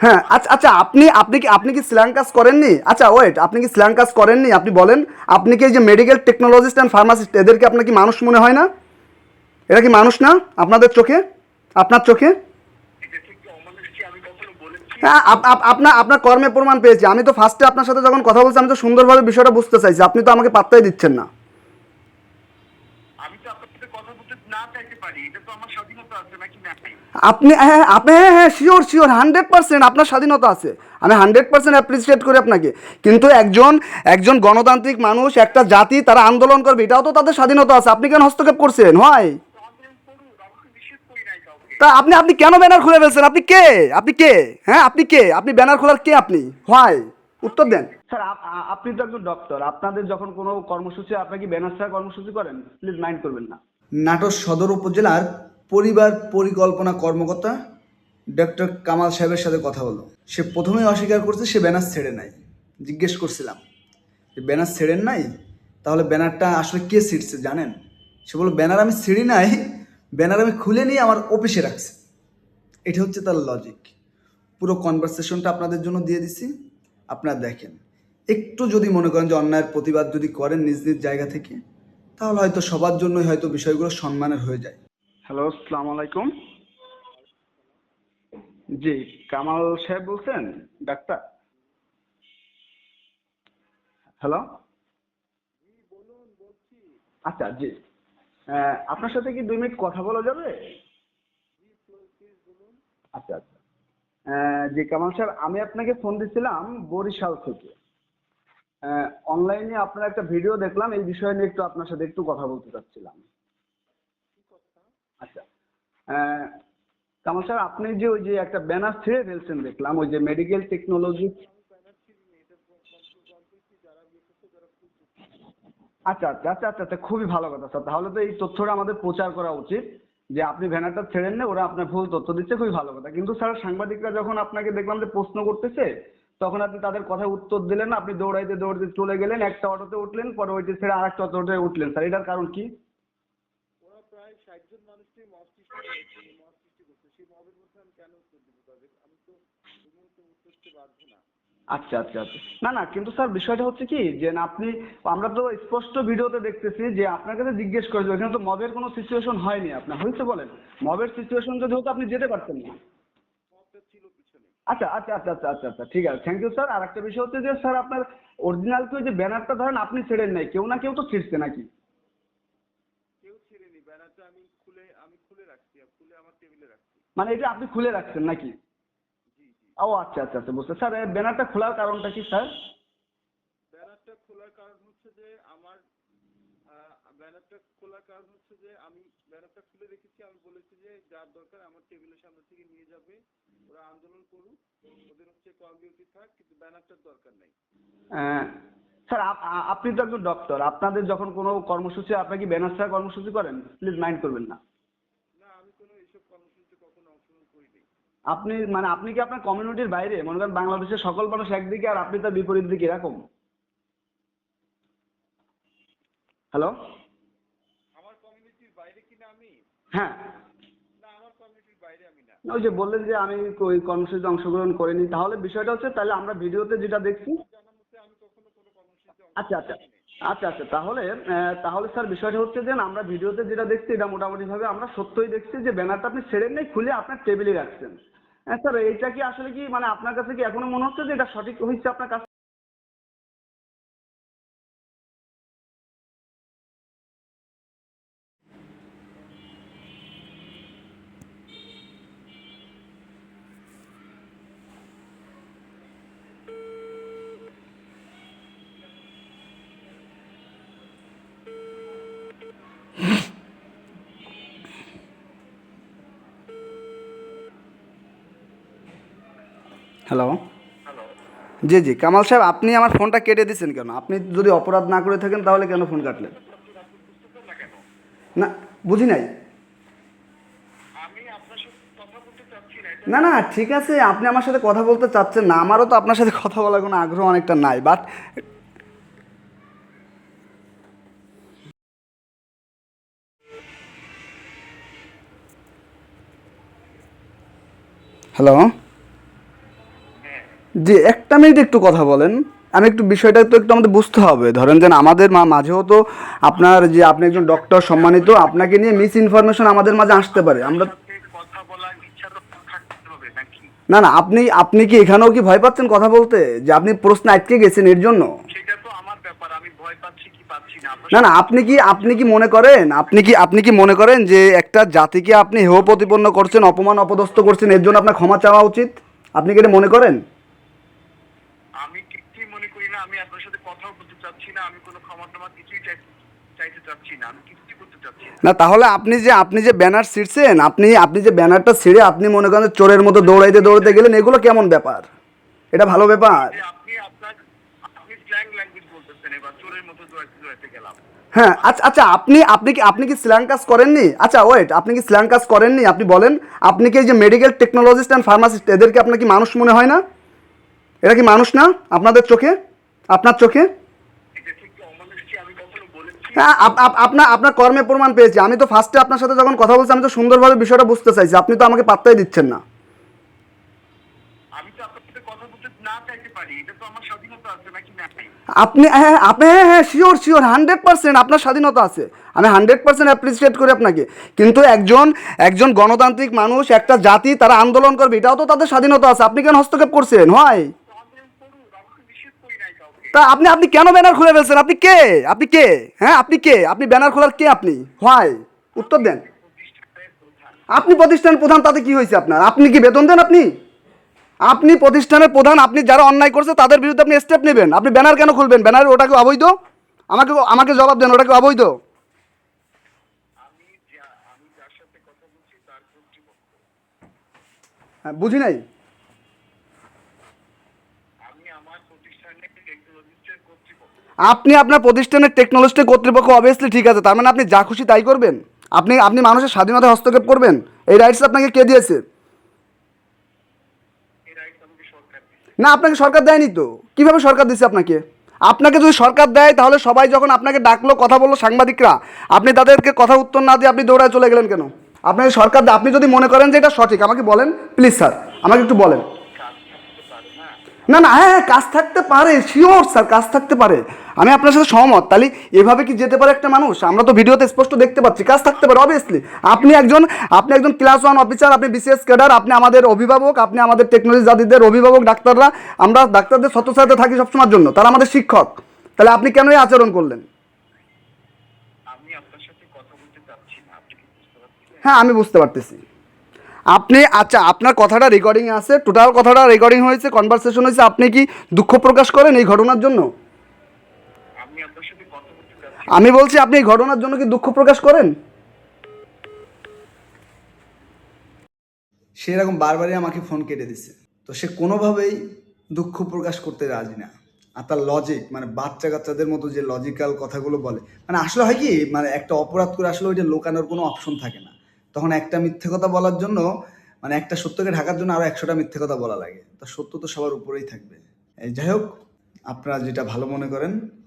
হ্যাঁ, আচ্ছা আচ্ছা, আপনি কি স্ল্যাং কাজ করেননি? আচ্ছা ওয়েট, আপনি কি স্ল্যাং কাজ করেননি? আপনি বলেন, আপনি কি এই যে মেডিকেল টেকনোলজিস্ট অ্যান্ড ফার্মাসিস্ট, এদেরকে আপনার কি মানুষ মনে হয় না? এরা কি মানুষ না আপনাদের চোখে, আপনার চোখে? এদেরকে কি অমানুষকে আমি কখনো বলেছি? হ্যাঁ, আপনার আপনার কর্মে প্রমাণ পেয়েছি। আমি তো ফার্স্টে আপনার সাথে যখন কথা বলছি, আমি তো সুন্দরভাবে বিষয়টা বুঝতে চাইছি, আপনি তো আমাকে পাত্তাই দিচ্ছেন না। আমি তো আপনার সাথে কথা বলতে না চাইতে পারি, এটা তো আমার স্বাধীনতা আছে নাকি নাই? আপনি হ্যাঁ, আপনি হ্যাঁ হ্যাঁ, শিওর শিওর, 100% আপনার স্বাধীনতা আছে। আমি 100% অ্যাপ্রিসিয়েট করি আপনাকে। কিন্তু একজন একজন গণতান্ত্রিক মানুষ, একটা জাতি তারা আন্দোলন করবে, এটাও তো তাদের স্বাধীনতা আছে। আপনি কেন হস্তক্ষেপ করছেন? হয় তো আন্দোলন করুন, আমি তো নিষেধ করি নাই কাউকে। তা আপনি আপনি কেন ব্যানার খুলে ফেলছেন? আপনি কে? আপনি কে? হ্যাঁ, আপনি কে? আপনি ব্যানার খোলার কে আপনি? হয়, উত্তর আমি দেন স্যার। আপনি তো একজন ডক্টর, আপনাদের যখন কোনো কর্মসূচি, আপনি কি ব্যানার ছাড়া কর্মসূচি করেন? প্লিজ মাইন্ড করবেন না। নাটোর সদর উপজেলার পরিবার পরিকল্পনা কর্মকর্তা ডক্টর কামাল সাহেবের সাথে কথা হলো। সে প্রথমেই অস্বীকার করছে সে ব্যানার ছেড়ে নাই। জিজ্ঞেস করছিলাম যে ব্যানার ছেড়েন নাই, তাহলে ব্যানারটা আসলে কে ছিঁড়ছে জানেন? সে বলল ব্যানার আমি ছিঁড়ি নাই, ব্যানার আমি খুলে নিয়ে আমার অফিসে রাখছি। এটা হচ্ছে তার লজিক। পুরো কনভারসেশনটা আপনাদের জন্য দিয়ে দিছি, আপনারা দেখেন। একটু যদি মনে করেন যে অন্যায়ের প্রতিবাদ যদি করেন নিজ নিজ জায়গা থেকে, তাহলে হয়তো সবার জন্যই হয়তো বিষয়গুলো সম্মানের হয়ে যায়। হ্যালো, আসসালামু আলাইকুম। জি, কামাল সাহেব বলছেন? ডাক্তার? হ্যালো, আচ্ছা জি। আপনার সাথে কি 2 মিনিট কথা বলা যাবে? আচ্ছা আচ্ছা। জি কামাল সাহেব, আমি আপনাকে ফোন দিছিলাম বরিশাল থেকে। অনলাইনে আপনার একটা ভিডিও দেখলাম, এই বিষয় নিয়ে একটু আপনার সাথে একটু কথা বলতে চাচ্ছিলাম। আচ্ছা। আহ, কামাল সাহেব, আপনি যে ওই যে একটা ব্যানার ছিঁড়ে ফেলছেন দেখলাম, ওই যে মেডিকেল টেকনোলজি। আচ্ছা আচ্ছা আচ্ছা আচ্ছা আচ্ছা, খুবই ভালো কথা স্যার। তাহলে তো এই তথ্যটা আমাদের প্রচার করা উচিত যে আপনি ব্যানারটা ছেড়েন না, ওরা আপনার ভুল তথ্য দিচ্ছে, খুবই ভালো কথা। কিন্তু স্যার, সাংবাদিকরা যখন আপনাকে দেখলাম যে প্রশ্ন করতেছে, তখন আপনি তাদের কথায় উত্তর দিলেন না, আপনি দৌড়াইতে দৌড়াইতে চলে গেলেন, একটা অটোতে উঠলেন, পরে ওইটি ছেড়ে আরেকটা অটোতে উঠলেন। স্যার, এটার কারণ কি? ওরা প্রায় 60 জন মানুষকে মব সৃষ্টি করেছে, মব সৃষ্টি করছে, সেই মবের মধ্যে আমি কেন উত্তর দিব তাদের? আমি তো এই মুহূর্তে উত্তর দিতে পারবো না। আচ্ছা আচ্ছা আচ্ছা, না না, কিন্তু স্যার বিষয়টা হচ্ছে কি যে না, আপনি, আমরা তো স্পষ্ট ভিডিওতে দেখতেছি যে আপনার কাছে জিজ্ঞেস করেছিল, এখানে তো মবের কোনো সিচুয়েশন হয়নি। আপনার হয়েছে বলেন? মবের সিচুয়েশন যদি হতো আপনি যেতে পারতেন না। মবটা ছিল পিছনে। আচ্ছা আচ্ছা আচ্ছা আচ্ছা আচ্ছা আচ্ছা, ঠিক আছে, থ্যাংক ইউ স্যার। আর একটা বিষয় হচ্ছে যে স্যার, আপনার অরিজিনাল কি ওই যে ব্যানারটা ধরেন আপনি ছেড়েন নাই, কেউ না কেউ তো ছিঁড়ছে নাকি? কেউ ছিঁড়েনি, ব্যানারটা আমি খুলে রাখছি, আমি খুলে আমার টেবিলে রাখছি। মানে এটা আপনি খুলে রাখছেন নাকি? জি জি। ও আচ্ছা আচ্ছা আচ্ছা, বুঝতে। স্যার, ব্যানারটা খোলার কারণটা কি স্যার? ব্যানারটা খোলার কারণ হচ্ছে যে আমার ব্যানারটা খোলার কারণ হচ্ছে যে আমি ব্যানারটা খুলে রেখেছি, আমি বলেছি যে যার দরকার আমার টেবিলের সামনে থেকে নিয়ে যাবে, ওরা আন্দোলন করুক, ওদের হচ্ছে কমিউনিটি থাক, কিন্তু ব্যানারটার দরকার নাই। আহ, স্যার, আপনি তো একজন ডক্টর, আপনাদের যখন কোনো কর্মসূচি, আপনি কি ব্যানার ছাড়া কর্মসূচি করেন? প্লিজ মাইন্ড করবেন না। না, আমি কোনো এইসব কর্মসূচিতে কখনো অংশগ্রহণ করিনি। আপনি মানে আপনি কি আপনার কমিউনিটির বাইরে, মনে করেন বাংলাদেশের সকল মানুষ একদিকে আর আপনি তার বিপরীত দিকে, এরকম? হ্যালো। আমার কমিউনিটির বাইরে কিনা আমি? হ্যাঁ। না, আমার কমিউনিটির বাইরে আমি না। ওই যে বললেন যে আমি ওই কর্মসূচিতে অংশগ্রহণ করিনি, তাহলে বিষয়টা হচ্ছে তাহলে আমরা ভিডিওতে যেটা দেখছি। আমার জানা মতে আমি কখনো কোনো কর্মসূচিতে আচ্ছা অংশগ্রহণ আচ্ছা করিনি। আচ্ছা আচ্ছা, তাহলে তাহলে স্যার বিষয়টা হচ্ছে যে আমরা ভিডিওতে যেটা দেখছি এটা মোটামুটি ভাবে আমরা সত্যই দেখছি যে ব্যানারটা আপনি ছেড়েন নাই, খুলে আপনার টেবিলে রাখছেন। হ্যাঁ স্যার, এইটা কি আসলে কি মানে আপনার কাছে কি এখনো মনে হচ্ছে যে এটা সঠিক হয়েছে আপনার কাছে? হ্যালো। হ্যালো। জি জি, কামাল সাহেব, আপনি আমার ফোনটা কেটে দিচ্ছেন কেন? আপনি যদি অপরাধ না করে থাকেন তাহলে কেন ফোন কাটলেন? কথা বলতেছি, আপনি বুঝতেছেন না কেন? না, বুঝি নাই। আমি আপনার সাথে কথা বলতে চাচ্ছি না, এটা না আপনি না, বুঝবেন ঠিক না। আছে, আপনি আমার সাথে কথা বলতে চাচ্ছেন না, আমারও তো আপনার সাথে কথা বলার কোনো আগ্রহ অনেকটা নাই, বাট। হ্যালো। জি, একটা মিনিট একটু কথা বলেন। আমি একটু বিষয়টা তো একটু আমাদের বুঝতে হবে। ধরেন যে আমাদের মাঝেও তো আপনার যে আপনি একজন ডক্টর সম্মানিত, আপনাকে নিয়ে মিস ইনফরমেশন আমাদের মাঝে আসতে পারে। আপনার আমরা সাথে কথা বলার ইচ্ছা তো থাকতে হবে নাকি? না না, আপনি আপনি কি এখানেও কি ভয় পাচ্ছেন কথা বলতে, যে আপনি প্রশ্নে আটকে গেছেন এর জন্য? সেটা তো আমার ব্যাপার, আমি ভয় পাচ্ছি কি পাচ্ছি না আপনার না না, সাথে কথা আপনি কি বলার আপনি ইচ্ছা কি তো মনে আছে। করেন, আপনি কি মনে করেন যে একটা জাতিকে আপনি হেয় প্রতিপন্ন করছেন, অপমান অপদস্থ করছেন, এর জন্য আপনার ক্ষমা চাওয়া উচিত? আপনি কি এটা মনে করেন? আমি কিছুই মনে করি না, আমি আপনার সাথে কথাও বলতে চাচ্ছি না, আমি কোনো ক্ষমা টমা কিছুই চাইতে চাচ্ছি না, আমি কিছুই করতে চাচ্ছি না। না, তাহলে আপনি যে ব্যানার ছিঁড়ছেন, আপনি যে ব্যানারটা ছিঁড়ে আপনি মনে করেন যে চোরের মতো দৌড়াইতে দৌড়াইতে গেলেন, এগুলো কেমন ব্যাপার? এটা ভালো ব্যাপার? যে আপনি স্ল্যাং ল্যাঙ্গুয়েজ বলতেছেন, এবার চোরের মতো দৌড়াইতে দৌড়াইতে গেলাম। হ্যাঁ, আচ্ছা আচ্ছা, আপনি কি স্ল্যাং কাজ করেননি? আচ্ছা ওয়েট, আপনি কি স্ল্যাং কাজ করেননি? আপনি বলেন, আপনি কি এই যে মেডিকেল টেকনোলজিস্ট অ্যান্ড ফার্মাসিস্ট, এদেরকে আপনার কি মানুষ মনে হয় না? এরা কি মানুষ না আপনাদের চোখে, আপনার চোখে? এটা ঠিক কি অমানুষটি আমি কখনো বলেছি? হ্যাঁ, আপনার কর্মে প্রমাণ পেয়েছি। আমি তো ফার্স্টে আপনার সাথে যখন কথা বলছি, আমি তো সুন্দরভাবে বিষয়টা বুঝতে চাইছি, আপনি তো আমাকে পাত্তাই দিচ্ছেন না। আমি তো আপনার সাথে কথা বলতে না চাইতে পারি, এটা তো আমার স্বাধীনতা আছে নাকি নাই? হ্যাঁ, শিওর শিওর, 100% আপনার স্বাধীনতা আছে। আমি 100% অ্যাপ্রিসিয়েট করি আপনাকে। কিন্তু একজন গণতান্ত্রিক মানুষ, একটা জাতি, তারা আন্দোলন করবে, এটাও তো তাদের স্বাধীনতা আছে। আপনি কেন হস্তক্ষেপ করছেন? হয় তো আন্দোলন করুন, আমি তো নিষেধ করি নাই কাউকে। তা আপনি কেন ব্যানার খুলে ফেলছেন? আপনি কে? হ্যাঁ, আপনি কে? আপনি ব্যানার খোলার কে আপনি? হয় উত্তর আমি দেন। একটি প্রতিষ্ঠানের প্রধান। আপনি প্রতিষ্ঠান প্রধান, তাতে কি হয়েছে আপনার? আপনি কি বেতন দেন? আপনি প্রতিষ্ঠানের প্রধান, আপনি যারা অন্যায় করছে তাদের বিরুদ্ধে আপনি স্টেপ নেবেন। আপনি ব্যানার কেন খুলবেন? ব্যানার ওটা কি অবৈধ? আমাকে জবাব দেন, ওটা কি অবৈধ? আমি যার সাথে কথা বলছি তার কর্তৃপক্ষ। হ্যাঁ, বুঝি নাই। আমি আমার প্রতিষ্ঠানের টেকনোলজিস্টের কর্তৃপক্ষ। আপনি আপনার প্রতিষ্ঠানের টেকনোলজি কর্তৃপক্ষ, অবভিয়াসলি ঠিক আছে। তার মানে আপনি যা খুশি তাই করবেন? আপনি মানুষের স্বাধীনতায় হস্তক্ষেপ করবেন? এই রাইটস আপনাকে কে দিয়েছে? এই রাইটস আমাকে সরকার দিচ্ছে। না, আপনাকে সরকার দেয়নি তো। কিভাবে সরকার দিচ্ছে আপনাকে? আপনাকে যদি সরকার দেয়, তাহলে সবাই যখন আপনাকে ডাকলো, কথা বললো সাংবাদিকরা, আপনি তাদেরকে কথা উত্তর না দিয়ে আপনি দৌড়ায় চলে গেলেন কেন? আপনাকে সরকার দেয়, আপনি যদি মনে করেন যে এটা সঠিক, আমাকে বলেন প্লিজ স্যার, আমাকে একটু বলেন। কাজ থাকতে পারে না? না না, হ্যাঁ, কাজ থাকতে পারে, শিওর স্যার, কাজ থাকতে পারে। আমি আপনার সাথে সহমত। তাহলে এভাবে কি যেতে পারে একটা মানুষ? আমরা তো ভিডিওতে স্পষ্ট দেখতে পাচ্ছি, কাজ থাকতে পারে অবভিয়াসলি। আপনি একজন ক্লাস 1 অফিসার, আপনি বিসিএস ক্যাডার, আপনি আমাদের অভিভাবক, আপনি আমাদের টেকনোলজি জাতিদের অভিভাবক। ডাক্তাররা, আমরা ডাক্তারদের ছত্রছায়াতে থাকি সবসময়ের জন্য, তারা আমাদের শিক্ষক। তাহলে আপনি কেন এই আচরণ করলেন? আমি আপনার সাথে কথা বলতে চাচ্ছি না, আপনি কি বুঝতে পারছেন? হ্যাঁ, আমি বুঝতে পারতেছি। আচ্ছা, আপনার কথাটা রেকর্ডিং আছে, টোটাল কথাটা রেকর্ডিং হয়েছে, কনভারসেশন হয়েছে। আপনি কি দুঃখ প্রকাশ করেন এই ঘটনার জন্য? আমি আপনার সাথে কথা বলতে চাচ্ছি না। আমি বলছি, আপনি এই ঘটনার জন্য কি দুঃখ প্রকাশ করেন? সে এরকম বারবারই আমাকে ফোন কেটে দিচ্ছে। তো সে কোনোভাবেই দুঃখ প্রকাশ করতে রাজি না। আর তার লজিক, মানে বাচ্চা কাচ্চাদের মতো যে লজিক্যাল কথাগুলো বলে, মানে আসলে হয় কি, মানে একটা অপরাধ করে আসলে ওইটা লোকানোর কোনো অপশন থাকে না। তখন একটা মিথ্যে কথা বলার জন্য, মানে একটা সত্যকে ঢাকার জন্য আরও 100টা মিথ্যে কথা বলা লাগে। তা সত্য তো সবার উপরেই থাকবে। এই যাই হোক, আপনারা যেটা ভালো মনে করেন